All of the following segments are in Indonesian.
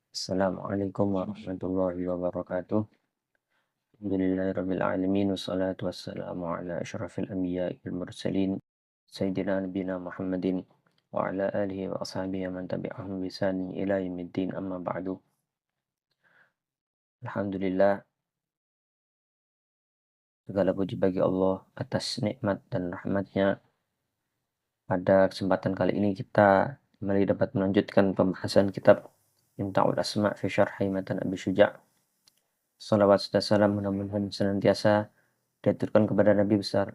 Assalamualaikum warahmatullahi wabarakatuh. Alhamdulillahirabbil alamin wassalatu wassalamu ala asyrafil anbiya'i wal mursalin sayyidina nabiyina Muhammadin wa ala alihi wa ashabihi man tabi'ahum bi ihsanin ila yaumiddin amma ba'du. Alhamdulillah, segala puji bagi Allah atas nikmat dan rahmatnya. Pada kesempatan kali ini kita kembali dapat melanjutkan pembahasan kitab Mimta'ul Asma' fi Syarhi Matan Abi Syuja'. Salawat serta salam mudah-mudahan senantiasa diaturkan kepada Nabi besar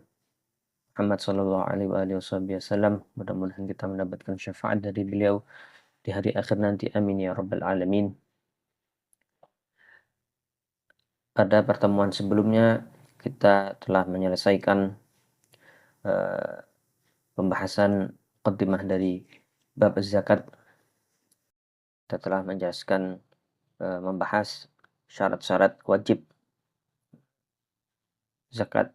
Muhammad Sallallahu Alaihi Wasallam. Mudah-mudahan kita mendapatkan syafaat dari beliau di hari akhir nanti. Amin ya Rabbal Alamin. Pada pertemuan sebelumnya kita telah menyelesaikan pembahasan muqaddimah dari bab zakat. Kita telah menjelaskan membahas syarat-syarat wajib zakat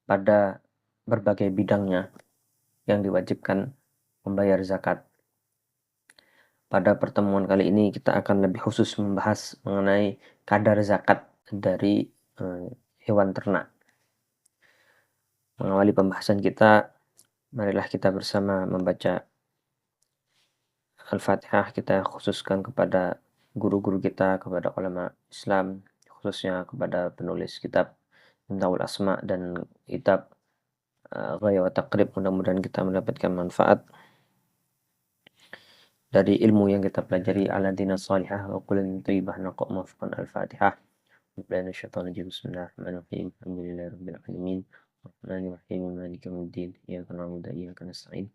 pada berbagai bidangnya yang diwajibkan membayar zakat. Pada pertemuan kali ini kita akan lebih khusus membahas mengenai kadar zakat dari hewan ternak. Mengawali pembahasan kita, marilah kita bersama membaca Al-Fatihah. Kita khususkan kepada guru-guru kita, kepada ulama Islam, khususnya kepada penulis kitab Mimta'ul Asma' dan kitab Ghaya wa Taqrib. Mudah-mudahan kita mendapatkan manfaat dari ilmu yang kita pelajari. Aladina salihah wa qulin thayyibah naqo' mafqan. Al-Fatihah. Bismillahirrahmanirrahim. Alhamdulillahirabbil alamin. Arrahmanirrahim. Maliki yaumiddin. Iyyaka na'budu wa iyyaka nasta'in.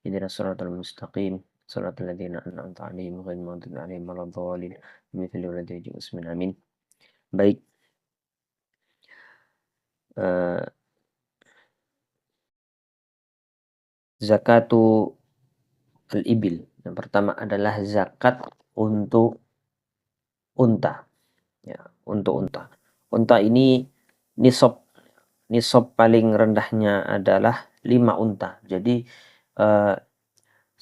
Ihdinas siratal mustaqim. Siratal ladzina an'amta 'alaihim ghairil maghdubi 'alaihim waladdallin. Mithlu ladzi bismillah. Amin. Baik. Zakatu al-ibil. Yang pertama adalah zakat untuk unta. Ya, untuk unta. Unta ini nisab paling rendahnya adalah 5 unta. Jadi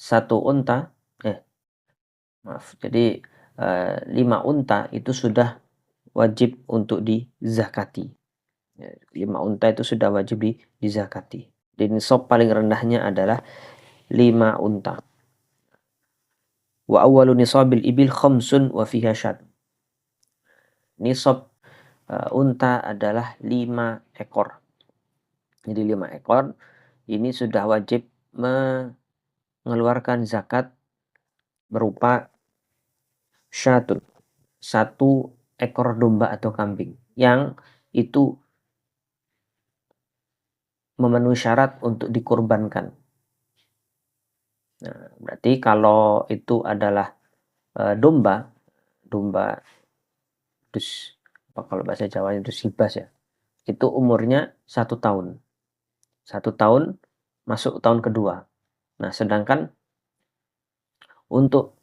satu unta jadi 5 unta itu sudah wajib untuk dizakati. 5 unta itu sudah wajib dizakati. Jadi nisab paling rendahnya adalah 5 unta. Wa awwalu nisabil ibil khamsun wa fiha syad. Nisab unta adalah 5 ekor. Jadi 5 ekor ini sudah wajib mengeluarkan zakat berupa syatun, 1 ekor domba atau kambing yang itu memenuhi syarat untuk dikurbankan. Nah, berarti kalau itu adalah domba dus, kalau bahasa Jawa itu sibas ya, itu umurnya 1 tahun. 1 tahun masuk tahun kedua. Nah, sedangkan untuk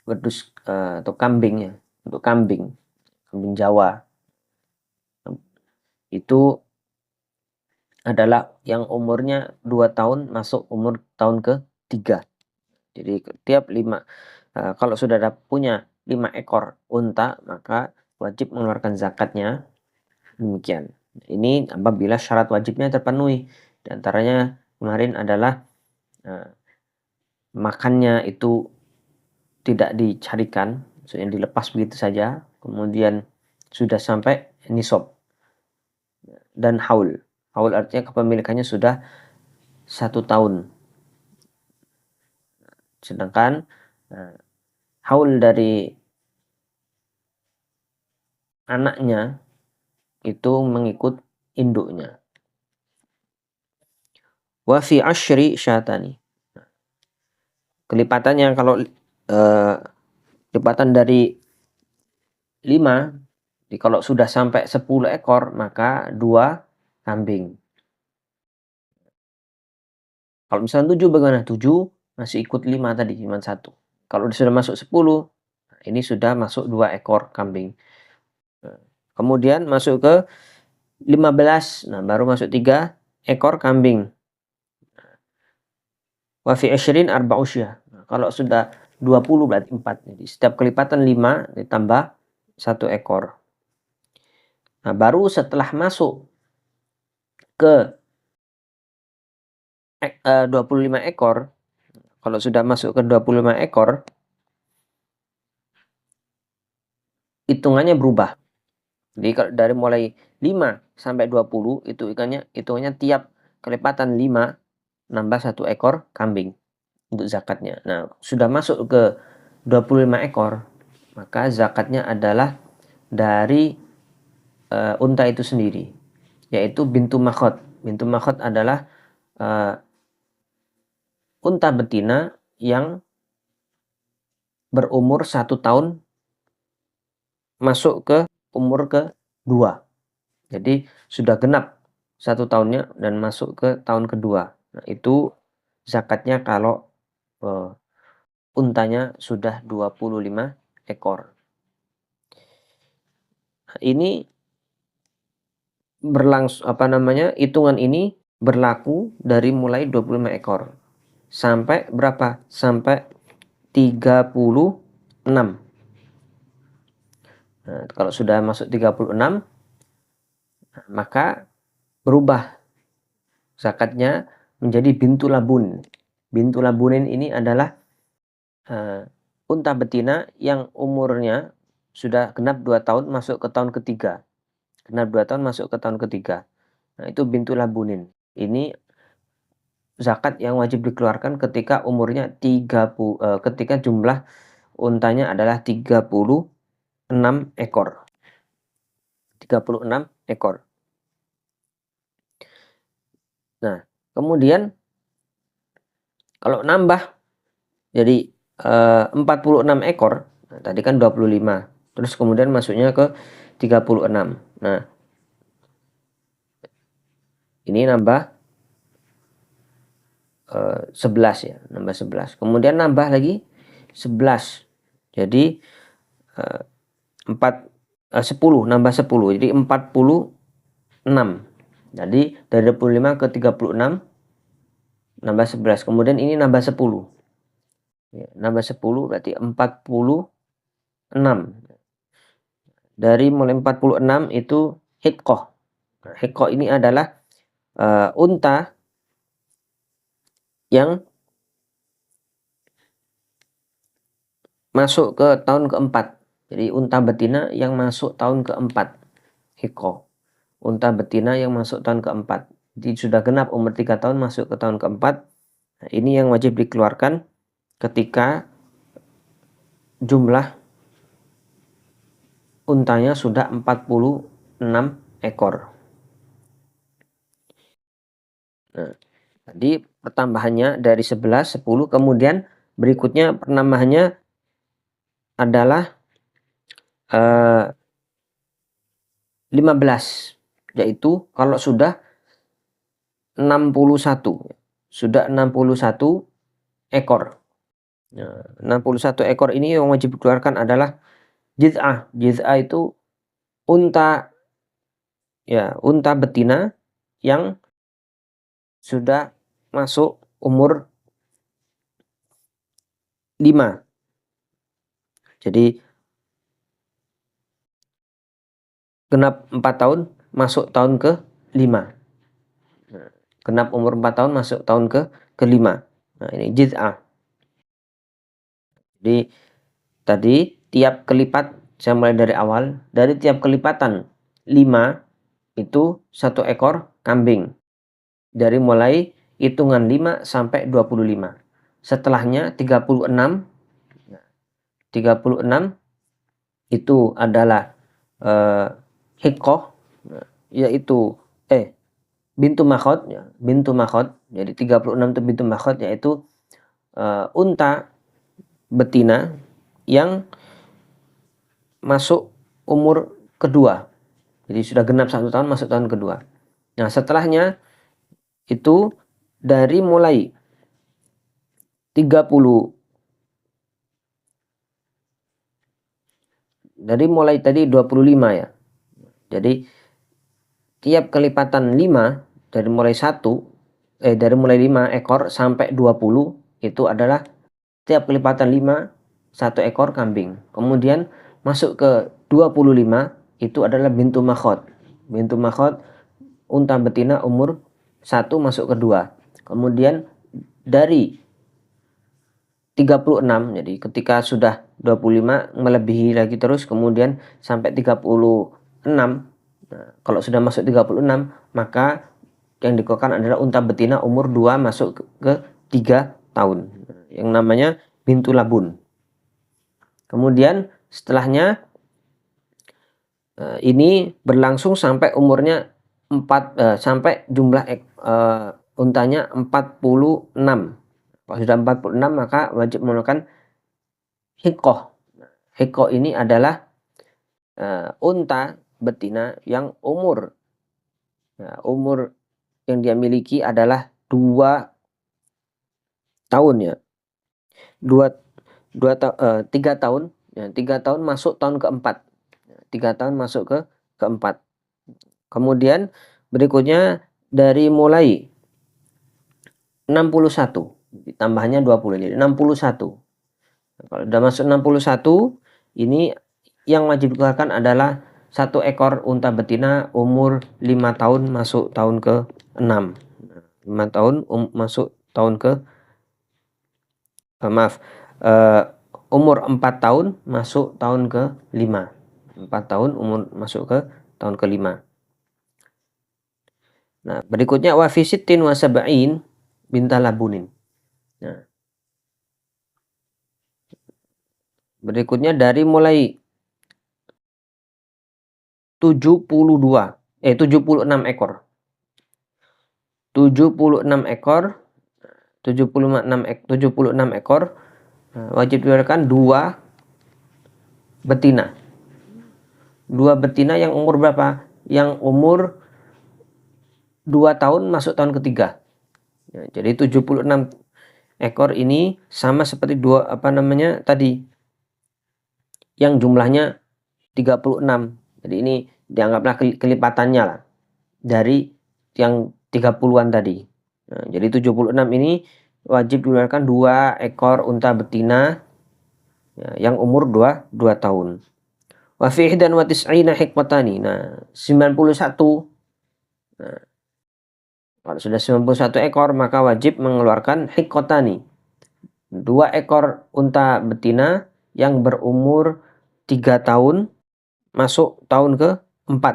wedus atau kambing Jawa itu adalah yang umurnya 2 tahun masuk umur tahun ke-3. Jadi tiap 5 kalau sudah punya 5 ekor unta maka wajib mengeluarkan zakatnya. Demikian. Ini apabila syarat wajibnya terpenuhi. Di antaranya kemarin adalah makannya itu tidak dicarikan, maksudnya dilepas begitu saja, kemudian sudah sampai nisab dan haul. Haul artinya kepemilikannya sudah 1 tahun. Sedangkan haul dari anaknya itu mengikut induknya. Wa fi asyri syatani. Kelipatannya kalau lipatan dari 5, jadi kalau sudah sampai 10 ekor maka 2 kambing. Kalau misalnya 7 bagaimana? 7 masih ikut 5 tadi, cuma 1. Kalau sudah masuk 10, ini sudah masuk 2 ekor kambing. Kemudian masuk ke 15, nah baru masuk 3 ekor kambing. Wa fi 20 arba'u syah. Kalau sudah 20 berarti 4. Jadi setiap kelipatan 5 ditambah 1 ekor. Nah, baru setelah masuk ke 25 ekor, kalau sudah masuk ke 25 ekor, hitungannya berubah. Jadi kalau dari mulai 5 sampai 20 itu hitungannya tiap kelipatan 5 nambah 1 ekor kambing untuk zakatnya. Nah, sudah masuk ke 25 ekor, maka zakatnya adalah dari unta itu sendiri, yaitu bintu makhot. Bintu makhot adalah unta betina yang berumur 1 tahun masuk ke umur kedua. Jadi sudah genap 1 tahunnya dan masuk ke tahun kedua. Nah, itu zakatnya kalau untanya sudah 25 ekor. Nah, ini hitungan ini berlaku dari mulai 25 ekor sampai berapa? Sampai 36. Nah, kalau sudah masuk 36, maka berubah zakatnya menjadi bintu labun. Bintu labunin ini adalah unta betina yang umurnya sudah genap 2 tahun masuk ke tahun ketiga. Genap 2 tahun masuk ke tahun ketiga. Nah, itu bintu labunin. Ini zakat yang wajib dikeluarkan ketika umurnya ketika jumlah untanya adalah 36 ekor. 36 ekor. Nah, kemudian kalau nambah jadi 46 ekor, nah, tadi kan 25, terus kemudian masuknya ke 36. Nah, ini nambah 11 ya, nambah 11. Kemudian nambah lagi 11. Jadi 10 nambah 10. Jadi 46. Jadi dari 25 ke 36 nambah 11. Kemudian ini nambah 10. Ya, nambah 10 berarti 46. Dari mulai 46 itu hikkoh. Nah, hikkoh ini adalah unta yang masuk ke tahun keempat. Jadi unta betina yang masuk tahun keempat. Hikkoh. Unta betina yang masuk tahun keempat. Jadi sudah genap umur 3 tahun masuk ke tahun keempat. Nah, ini yang wajib dikeluarkan ketika jumlah untanya sudah 46 ekor. Nah, tadi pertambahannya dari 11, 10, kemudian berikutnya penambahannya adalah 15, yaitu kalau sudah 61. Sudah 61 ekor. Nah, 61 ekor ini yang wajib dikeluarkan adalah jiz'ah. Jiz'ah itu unta betina yang sudah masuk umur 5. Jadi genap 4 tahun masuk tahun ke-5. Nah, genap umur 4 tahun masuk tahun ke-5. Nah, ini jiz'ah. Jadi tadi tiap kelipat, saya mulai dari awal, dari tiap kelipatan 5 itu 1 ekor kambing. Dari mulai hitungan 5 sampai 25. Setelahnya 36. 36 itu adalah hikkoh, yaitu bintu makhot, ya, bintu makhot. Jadi 36 itu bintu makhot, yaitu unta betina yang masuk umur kedua. Jadi sudah genap 1 tahun masuk tahun kedua. Nah, setelahnya itu dari mulai 30, dari mulai tadi 25 ya. Jadi tiap kelipatan 5 dari mulai 5 ekor sampai 20 itu adalah setiap kelipatan 5, 1 ekor kambing. Kemudian masuk ke 25, itu adalah bintu makhot. Bintu makhot, unta betina umur 1 masuk ke 2. Kemudian dari 36, jadi ketika sudah 25 melebihi lagi terus, kemudian sampai 36. Nah, kalau sudah masuk 36, maka yang dikeluarkan adalah unta betina umur 2 masuk ke 3 tahun, yang namanya bintu labun. Kemudian setelahnya ini berlangsung sampai umurnya 4, sampai jumlah untanya 46. Kalau sudah 46 maka wajib mengeluarkan hikoh. Hikoh ini adalah unta betina yang umur yang dia miliki adalah 2 tahun ya. 3 tahun ya, 3 tahun masuk tahun keempat. 3 tahun masuk ke keempat. Kemudian berikutnya dari mulai 61 ditambahnya 20, jadi 61. Kalau sudah masuk 61, ini yang wajib dikeluarkan adalah 1 ekor unta betina umur 5 tahun masuk tahun ke-6. 5 tahun masuk tahun ke umur 4 tahun masuk tahun ke-5. 4 tahun umur masuk ke tahun ke-5. Nah, berikutnya wa fi sittin wa sab'in binta labunin. Nah, berikutnya dari mulai 76 ekor. 76 ekor, 76 ekor wajib dikeluarkan 2 betina. 2 betina yang umur berapa? Yang umur 2 tahun masuk tahun ketiga. Ya, jadi 76 ekor ini sama seperti tadi yang jumlahnya 36. Jadi ini dianggaplah kelipatannya lah dari yang 30-an tadi. Nah, jadi 76 ini wajib dikeluarkan 2 ekor unta betina ya, yang umur 2 tahun. Wa fi ihdan wa tis'ina hikmatani. Nah, 91. Nah, kalau sudah 91 ekor maka wajib mengeluarkan hikmatani. 2 ekor unta betina yang berumur 3 tahun masuk tahun ke-4.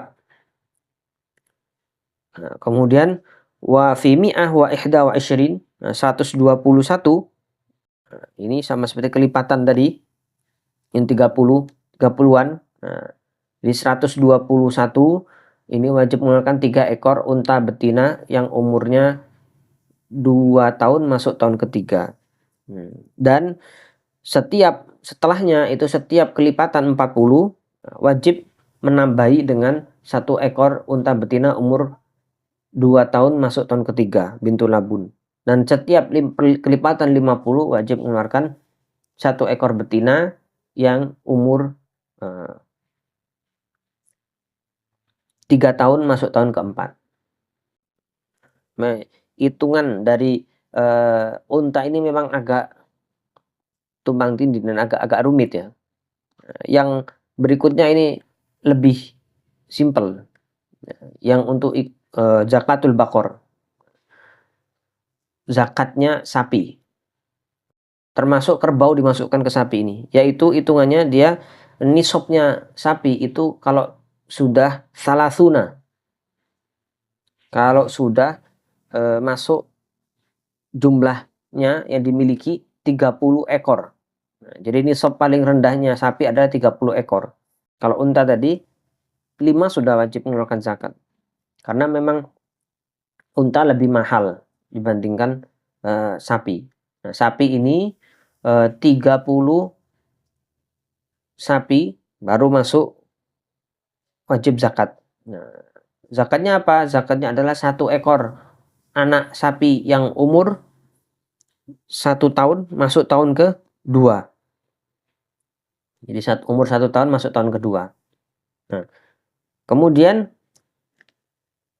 Nah, kemudian wa fi mi'ah wa ihda wa isyrin, 121. Nah, ini sama seperti kelipatan tadi yang 30-an. Nah, di 121 ini wajib mengeluarkan 3 ekor unta betina yang umurnya 2 tahun masuk tahun ketiga. Dan setelahnya itu setiap kelipatan 40 wajib menambahi dengan 1 ekor unta betina umur 2 tahun masuk tahun ketiga, bintu labun. Dan setiap kelipatan 50 wajib mengeluarkan 1 ekor betina yang umur 3 tahun masuk tahun keempat. Nah, hitungan dari unta ini memang agak tumpang tindih dan agak rumit ya. Yang berikutnya ini lebih simple. Yang untuk zakatul bakor, zakatnya sapi, termasuk kerbau dimasukkan ke sapi ini, yaitu hitungannya dia nisabnya sapi itu kalau sudah salasuna, kalau sudah masuk jumlahnya yang dimiliki 30 ekor. Nah, jadi nisab paling rendahnya sapi adalah 30 ekor. Kalau unta tadi 5 sudah wajib mengeluarkan zakat. Karena memang unta lebih mahal dibandingkan sapi. Nah, sapi ini 30 sapi baru masuk wajib zakat. Nah, zakatnya apa? Zakatnya adalah 1 ekor anak sapi yang umur 1 tahun masuk tahun ke-2. Jadi umur 1 tahun masuk tahun kedua. Nah, kemudian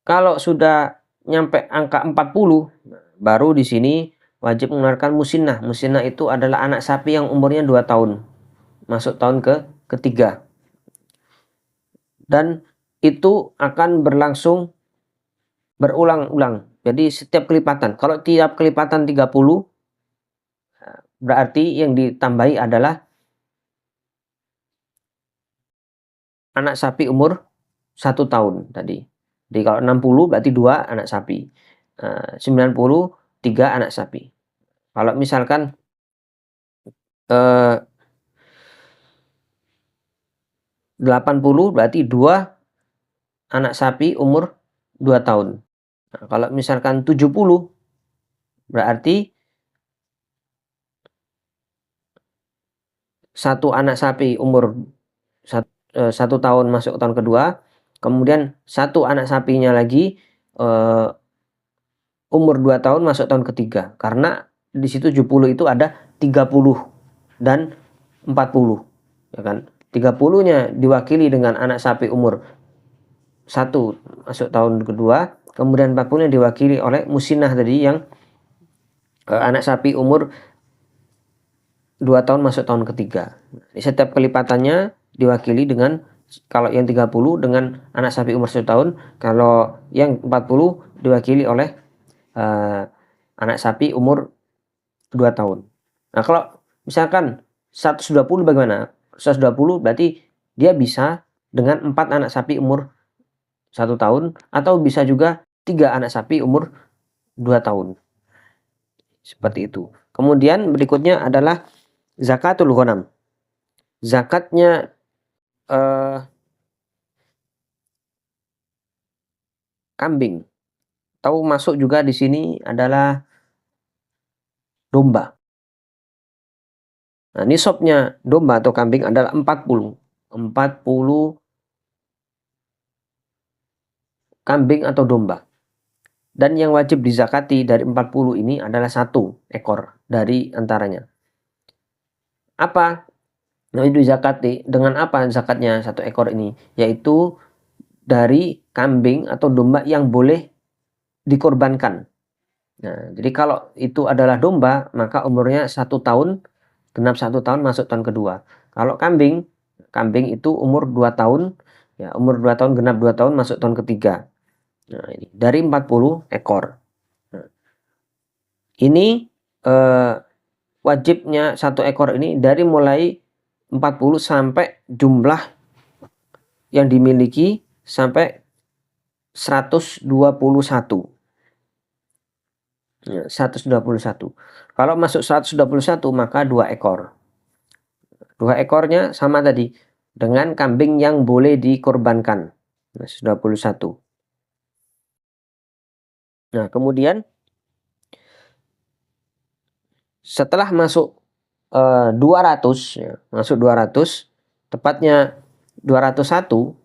kalau sudah nyampe angka 40, baru di sini wajib mengeluarkan musinnah. Musinnah itu adalah anak sapi yang umurnya 2 tahun, masuk tahun ketiga. Dan itu akan berlangsung berulang-ulang. Jadi setiap kelipatan. Kalau tiap kelipatan 30, berarti yang ditambahi adalah anak sapi umur 1 tahun tadi. Jadi kalau 60 berarti 2 anak sapi. 90 3 anak sapi. Kalau misalkan 80 berarti 2 anak sapi umur 2 tahun. Nah, kalau misalkan 70 berarti 1 anak sapi umur 1 tahun masuk tahun kedua, kemudian 1 anak sapinya lagi umur 2 tahun masuk tahun ketiga. Karena di situ 70 itu ada 30 dan 40, ya kan? 30-nya diwakili dengan anak sapi umur 1 masuk tahun kedua, kemudian 40-nya diwakili oleh musinnah tadi yang anak sapi umur 2 tahun masuk tahun ketiga. Setiap kelipatannya diwakili dengan, kalau yang 30 dengan anak sapi umur 1 tahun, kalau yang 40 diwakili oleh anak sapi umur 2 tahun. Nah, kalau misalkan 120 bagaimana? 120 berarti dia bisa dengan 4 anak sapi umur 1 tahun, atau bisa juga 3 anak sapi umur 2 tahun. Seperti itu. Kemudian berikutnya adalah zakatul ghanam. Zakatnya kambing. Tahu masuk juga di sini adalah domba. Nah, nisabnya domba atau kambing adalah 40 kambing atau domba. Dan yang wajib dizakati dari 40 ini adalah 1 ekor dari antaranya. Apa? Nah, itu dizakati dengan apa zakatnya 1 ekor ini? Yaitu dari kambing atau domba yang boleh dikorbankan. Nah, jadi kalau itu adalah domba, maka umurnya 1 tahun, genap 1 tahun masuk tahun kedua. Kalau kambing itu umur 2 tahun, ya umur 2 tahun genap 2 tahun masuk tahun ketiga. Nah, ini dari 40 ekor. Nah, ini wajibnya 1 ekor ini dari mulai 40 sampai jumlah yang dimiliki sampai 121. Ya, 121. Kalau masuk 121 maka 2 ekor. 2 ekornya sama tadi dengan kambing yang boleh dikorbankan. Nah, 121. Nah, kemudian setelah masuk 200, ya, masuk 200, tepatnya 201,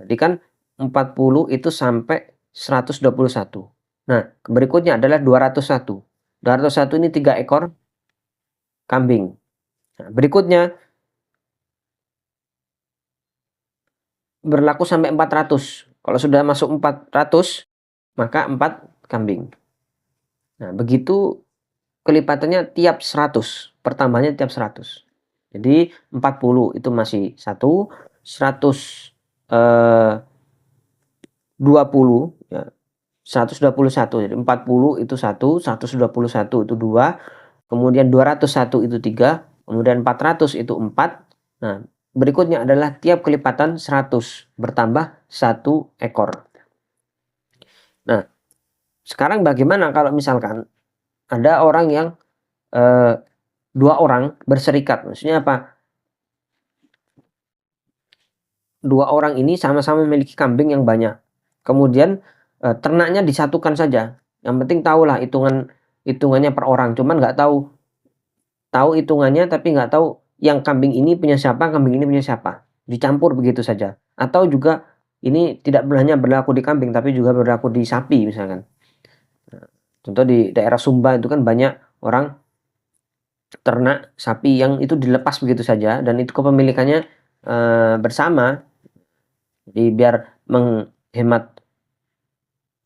jadi kan 40 itu sampai 121. Nah, berikutnya adalah 201. 201 ini 3 ekor kambing. Nah, berikutnya berlaku sampai 400. Kalau sudah masuk 400, maka 4 kambing. Nah, begitu kelipatannya tiap 100, pertambahannya tiap 100. Jadi 40 itu masih 1, 120 ya, 121. Jadi 40 itu 1, 121 itu 2, kemudian 201 itu 3, kemudian 400 itu 4. Nah, berikutnya adalah tiap kelipatan 100 bertambah 1 ekor. Nah, sekarang bagaimana kalau misalkan ada orang yang 2 orang berserikat? Maksudnya apa? 2 orang ini sama-sama memiliki kambing yang banyak. Kemudian ternaknya disatukan saja. Yang penting tahulah hitungannya per orang. Cuman nggak tahu hitungannya, tapi nggak tahu yang kambing ini punya siapa, kambing ini punya siapa. Dicampur begitu saja. Atau juga ini tidak hanya berlaku di kambing, tapi juga berlaku di sapi misalkan. Contoh di daerah Sumba itu kan banyak orang ternak sapi yang itu dilepas begitu saja, dan itu kepemilikannya bersama. Jadi biar menghemat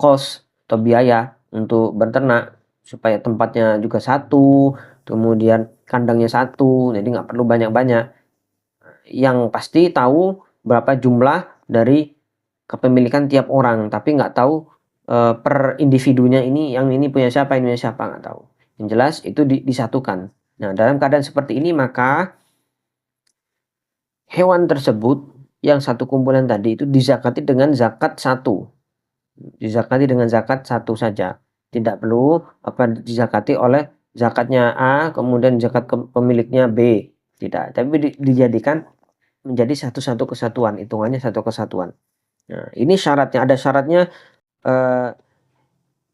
kos atau biaya untuk berternak, supaya tempatnya juga satu, kemudian kandangnya satu, jadi nggak perlu banyak-banyak. Yang pasti tahu berapa jumlah dari kepemilikan tiap orang, tapi nggak tahu per individunya ini, yang ini punya siapa, ini punya siapa, nggak tahu. Yang jelas itu disatukan. Nah, dalam keadaan seperti ini maka hewan tersebut yang satu kumpulan tadi itu dizakati dengan zakat satu. Dizakati dengan zakat satu saja. Tidak perlu dizakati oleh zakatnya A, kemudian zakat pemiliknya B. Tidak, tapi dijadikan menjadi satu kesatuan, hitungannya satu kesatuan. Nah, ini syaratnya, ada syaratnya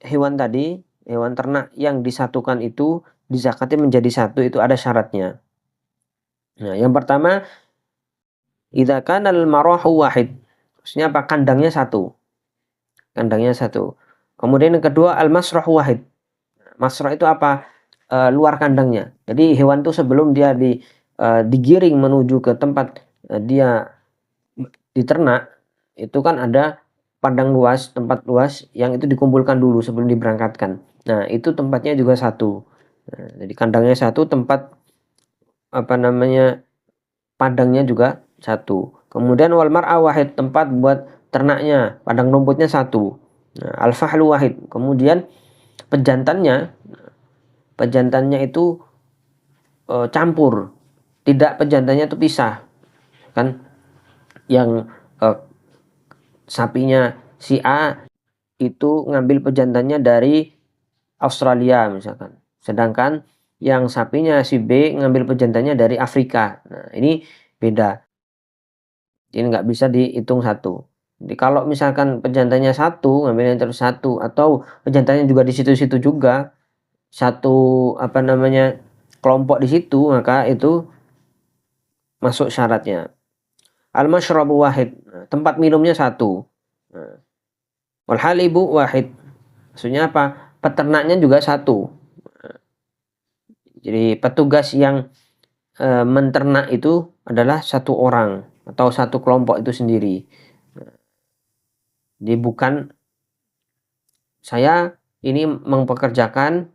hewan tadi, hewan ternak yang disatukan itu dizakati menjadi satu, itu ada syaratnya. Nah, yang pertama, idza kana al-marahu wahid. Maksudnya apa? Kandangnya satu. Kandangnya satu. Kemudian yang kedua, al-masrahu wahid. Masrah itu apa? Luar kandangnya. Jadi hewan itu sebelum dia digiring menuju ke tempat dia diternak, itu kan ada padang luas, tempat luas yang itu dikumpulkan dulu sebelum diberangkatkan. Nah, itu tempatnya juga satu. Nah, jadi kandangnya satu, tempat padangnya juga satu. Kemudian wal mar'a wahid, tempat buat ternaknya, padang rumputnya satu. Nah, al-fahlu wahid. Kemudian pejantannya itu campur. Tidak pejantannya itu pisah. Kan yang sapinya si A itu ngambil pejantannya dari Australia misalkan. Sedangkan yang sapinya si B ngambil pejantannya dari Afrika. Nah, ini beda. Ini nggak bisa dihitung satu. Jadi kalau misalkan pejantannya satu, ngambilnya terus satu, atau pejantannya juga di situ-situ juga, satu kelompok di situ, maka itu masuk syaratnya. Al-masyrabu wahid, tempat minumnya satu. Wal halibu wahid. Maksudnya apa? Peternaknya juga satu. Jadi petugas yang menternak itu adalah satu orang atau satu kelompok itu sendiri. Jadi bukan saya ini mempekerjakan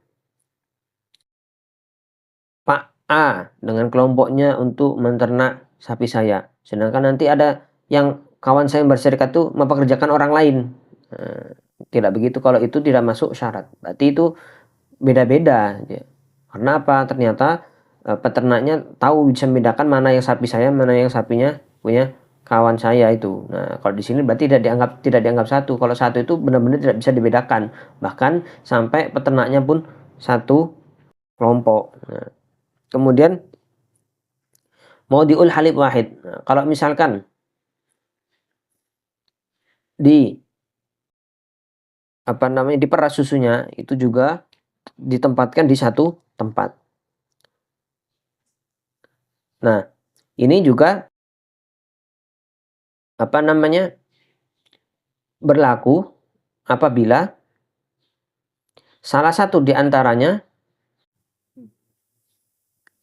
Pak A dengan kelompoknya untuk menternak sapi saya. Sedangkan nanti ada yang kawan saya yang berserikat itu mempekerjakan orang lain. Tidak begitu, kalau itu tidak masuk syarat. Berarti itu beda-beda. Karena apa? Ternyata peternaknya tahu, bisa membedakan mana yang sapi saya, mana yang sapinya punya kawan saya itu. Nah, kalau di sini berarti tidak dianggap satu. Kalau satu itu benar-benar tidak bisa dibedakan. Bahkan sampai peternaknya pun satu kelompok. Nah, kemudian maudiul halib wahid. Nah, kalau misalkan diperas susunya itu juga ditempatkan di satu tempat. Nah, ini juga berlaku apabila salah satu di antaranya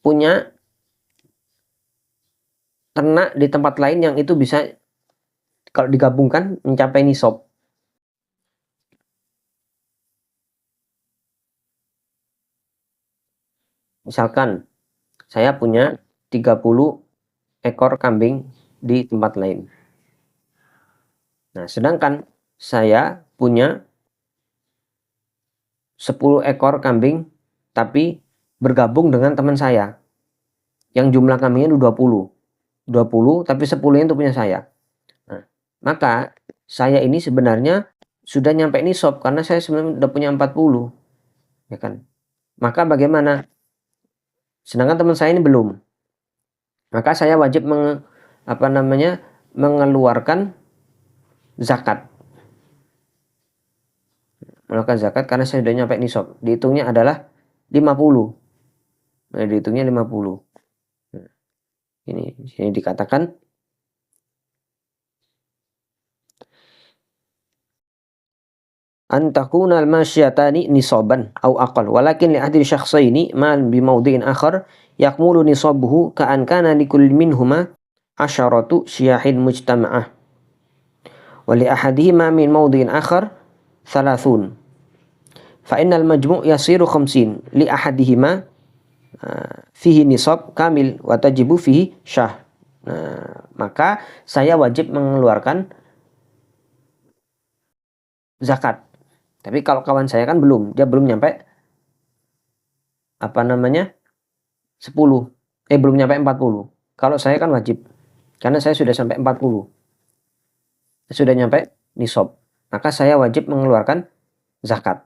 punya ternak di tempat lain yang itu bisa kalau digabungkan mencapai nisab. Misalkan saya punya 30 ekor kambing di tempat lain. Nah, sedangkan saya punya 10 ekor kambing tapi bergabung dengan teman saya yang jumlah kambingnya 20 tapi 10-nya itu punya saya. Nah, maka saya ini sebenarnya sudah nyampe nisab karena saya sebenarnya sudah punya 40, ya kan. Maka bagaimana? Sedangkan teman saya ini belum. Maka saya wajib mengeluarkan zakat. Mengeluarkan zakat karena saya sudah nyampe nisab. Dihitungnya adalah 50. Nah, dihitungnya 50. Nah, ini dikatakan an takuna al-masyatani nisaban aw aqal walakin li ahdi syakhsaini ma bi mawdi'in akhar yakmulu nisabuhu ka an kana likulli minhuma asharatu syiyahin mujtama'ah wa li ahadihima min mawdi'in akhar thalathun fa innal majmu' yasiru khamsin li ahadihima fihi nisab kamil wa tajibu fihi syah. Nah, maka saya wajib mengeluarkan zakat. Tapi kalau kawan saya kan belum, dia belum nyampe 10, belum nyampe 40. Kalau saya kan wajib, karena saya sudah sampai 40, sudah nyampe nisab, maka saya wajib mengeluarkan zakat.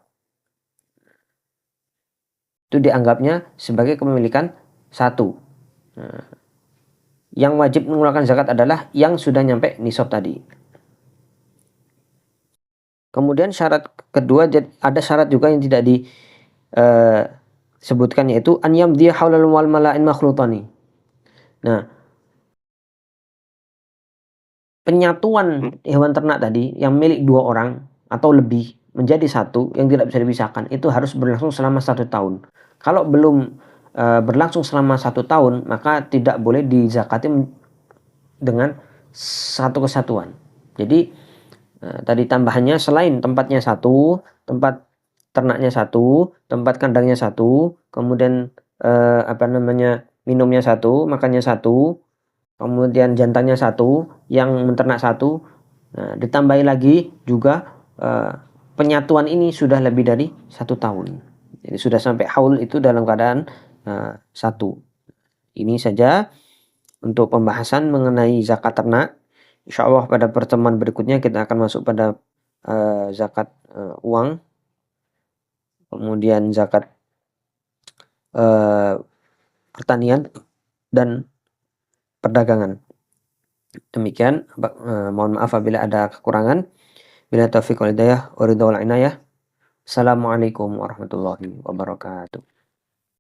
Itu dianggapnya sebagai kepemilikan satu. Nah, yang wajib mengeluarkan zakat adalah yang sudah nyampe nisab tadi. Kemudian syarat kedua, ada syarat juga yang tidak disebutkan, yaitu an yamdi haulal wal mala'in makhlutani. Nah, penyatuan hewan ternak tadi yang milik 2 orang atau lebih menjadi satu yang tidak bisa dipisahkan itu harus berlangsung selama 1 tahun. Kalau belum berlangsung selama 1 tahun, maka tidak boleh dizakati dengan satu kesatuan. Jadi tadi tambahannya, selain tempatnya satu, tempat ternaknya satu, tempat kandangnya satu, kemudian minumnya satu, makannya satu, kemudian jantannya satu, yang menternak satu. Nah, ditambahi lagi juga penyatuan ini sudah lebih dari 1 tahun. Jadi sudah sampai haul itu dalam keadaan satu. Ini saja untuk pembahasan mengenai zakat ternak. Insyaallah pada pertemuan berikutnya kita akan masuk pada zakat uang, kemudian zakat pertanian dan perdagangan. Demikian, mohon maaf apabila ada kekurangan. Bila taufiq wal hidayah wa ridha wal inayah. Assalamualaikum warahmatullahi wabarakatuh.